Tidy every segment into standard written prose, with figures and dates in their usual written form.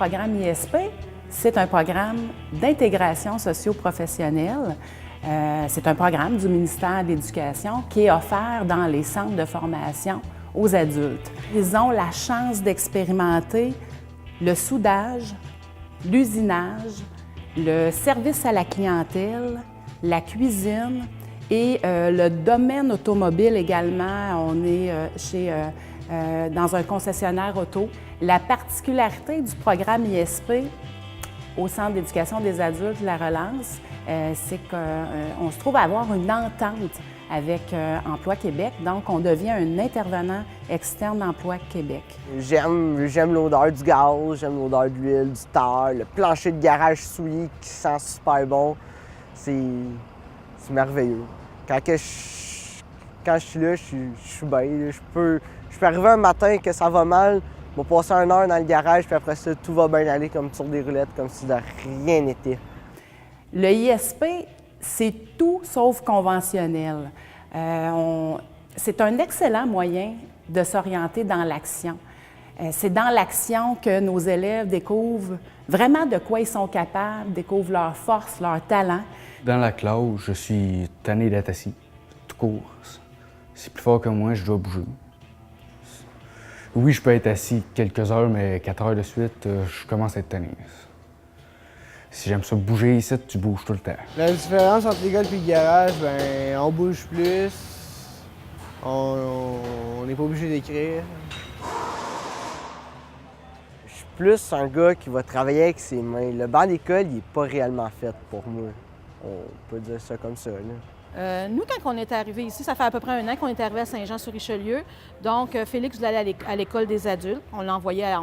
programme ISP, c'est un programme d'intégration socio-professionnelle. C'est un programme du ministère de l'Éducation qui est offert dans les centres de formation aux adultes. Ils ont la chance d'expérimenter le soudage, l'usinage, le service à la clientèle, la cuisine et le domaine automobile également. On est dans un concessionnaire auto. La particularité du programme ISP au Centre d'éducation des adultes de la Relance, c'est qu'on se trouve à avoir une entente avec Emploi Québec. Donc, on devient un intervenant externe d'Emploi Québec. J'aime l'odeur du gaz, j'aime l'odeur de l'huile, du tar, le plancher de garage souillé qui sent super bon. C'est merveilleux. Quand je suis là, je suis bien. Je peux arriver un matin que ça va mal, je vais passer 1 heure dans le garage, puis après ça, tout va bien aller comme sur des roulettes, comme si de rien n'était. Le ISP, c'est tout sauf conventionnel. C'est un excellent moyen de s'orienter dans l'action. C'est dans l'action que nos élèves découvrent vraiment de quoi ils sont capables, découvrent leurs forces, leurs talents. Dans la classe, je suis tanné d'être assis, tout court. C'est plus fort que moi, je dois bouger. Oui, je peux être assis quelques heures, mais 4 heures de suite, je commence à être tanné. Si j'aime ça bouger ici, tu bouges tout le temps. La différence entre l'école et le garage, ben, on bouge plus, on n'est pas obligé d'écrire. Je suis plus un gars qui va travailler avec ses mains. Le banc d'école, il n'est pas réellement fait pour moi. On peut dire ça comme ça, là. Nous, quand on est arrivé ici, ça fait à peu près 1 an qu'on est arrivé à Saint-Jean-sur-Richelieu. Donc, Félix voulait aller à l'école des adultes. On l'a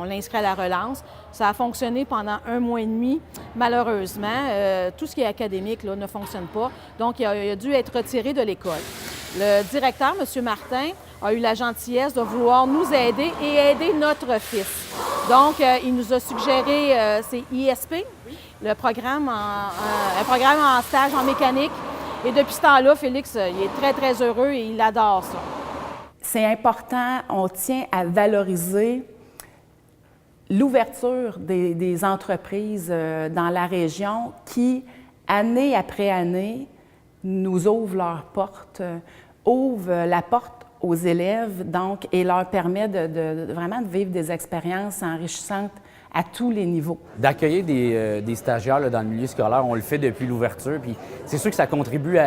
inscrit à la Relance. Ça a fonctionné pendant 1 mois et demi. Malheureusement, tout ce qui est académique là, ne fonctionne pas. Donc, il a dû être retiré de l'école. Le directeur, M. Martin, a eu la gentillesse de vouloir nous aider et aider notre fils. Donc, il nous a suggéré, c'est ISP, le programme un programme en stage en mécanique. Et depuis ce temps-là, Félix, il est très, très heureux et il adore ça. C'est important, on tient à valoriser l'ouverture des entreprises dans la région qui, année après année, nous ouvrent leurs portes, ouvrent la porte aux élèves, donc, et leur permet vraiment de vivre des expériences enrichissantes à tous les niveaux. D'accueillir des stagiaires là, dans le milieu scolaire, on le fait depuis l'ouverture, puis c'est sûr que ça contribue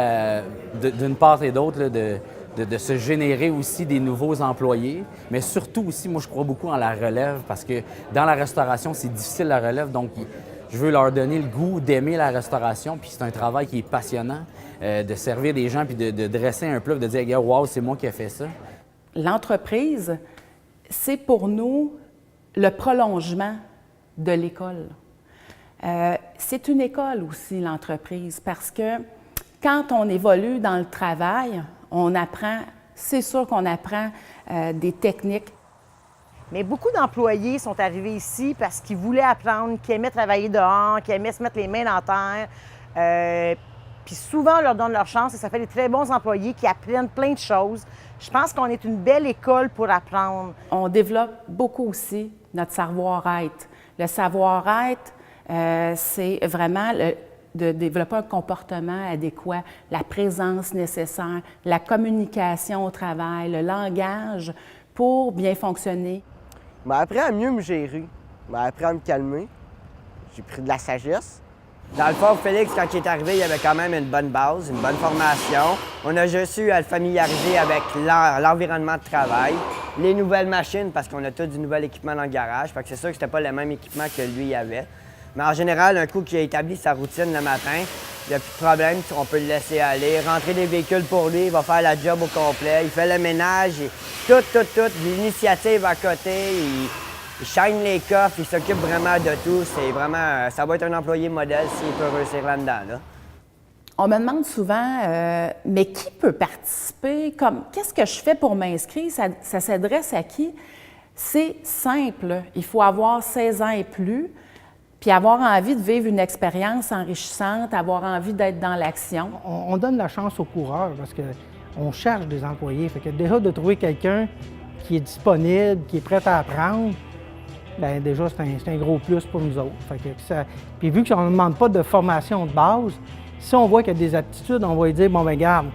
d'une part et d'autre là, de se générer aussi des nouveaux employés, mais surtout aussi, moi je crois beaucoup en la relève, parce que dans la restauration, c'est difficile la relève, donc je veux leur donner le goût d'aimer la restauration, puis c'est un travail qui est passionnant, de servir des gens, puis de dresser un plat, de dire « wow, c'est moi qui ai fait ça ». L'entreprise, c'est pour nous le prolongement de l'école. C'est une école aussi, l'entreprise, parce que quand on évolue dans le travail, on apprend, c'est sûr qu'on apprend des techniques. Mais beaucoup d'employés sont arrivés ici parce qu'ils voulaient apprendre, qu'ils aimaient travailler dehors, qu'ils aimaient se mettre les mains dans la terre. Puis souvent, on leur donne leur chance et ça fait des très bons employés qui apprennent plein de choses. Je pense qu'on est une belle école pour apprendre. On développe beaucoup aussi notre savoir-être. Le savoir-être, c'est vraiment de développer un comportement adéquat, la présence nécessaire, la communication au travail, le langage pour bien fonctionner. Je m'ai appris à mieux me gérer, je m'ai appris à me calmer. J'ai pris de la sagesse. Dans le fond, Félix, quand il est arrivé, il avait quand même une bonne base, une bonne formation. On a juste eu à le familiariser avec l'environnement de travail, les nouvelles machines, parce qu'on a tout du nouvel équipement dans le garage. Fait que c'est sûr que c'était pas le même équipement que lui avait. Mais en général, un coup qu'il a établi sa routine le matin, il n'y a plus de problème, on peut le laisser aller, rentrer des véhicules pour lui, il va faire la job au complet, il fait le ménage, et tout, l'initiative à côté, il shine les coffres, il s'occupe vraiment de tout. C'est vraiment, ça va être un employé modèle s'il peut réussir là-dedans. Là. On me demande souvent, mais qui peut participer? Qu'est-ce que je fais pour m'inscrire? Ça s'adresse à qui? C'est simple. Il faut avoir 16 ans et plus, puis avoir envie de vivre une expérience enrichissante, avoir envie d'être dans l'action. On donne la chance aux coureurs parce qu'on cherche des employés. Fait que déjà de trouver quelqu'un qui est disponible, qui est prêt à apprendre, bien déjà, c'est un gros plus pour nous autres. Fait que puis vu qu'on ne demande pas de formation de base, si on voit qu'il y a des aptitudes, on va lui dire, bon, bien, regarde,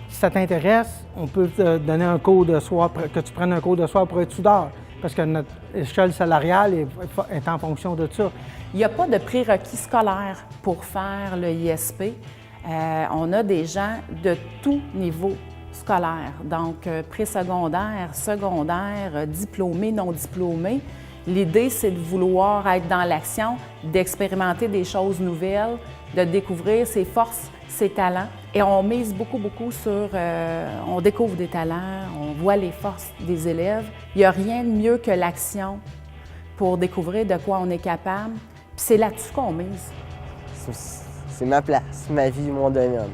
si ça t'intéresse, on peut te donner un cours de soir, que tu prennes un cours de soir pour être soudeur, parce que notre échelle salariale est en fonction de ça. Il n'y a pas de prérequis scolaire pour faire le ISP. On a des gens de tout niveau scolaire, donc présecondaire, secondaire, diplômés, non diplômés. L'idée, c'est de vouloir être dans l'action, d'expérimenter des choses nouvelles, de découvrir ses forces, ses talents. Et on mise beaucoup sur... on découvre des talents, on voit les forces des élèves. Il n'y a rien de mieux que l'action pour découvrir de quoi on est capable. Puis c'est là-dessus qu'on mise. C'est ma place, ma vie, mon domaine.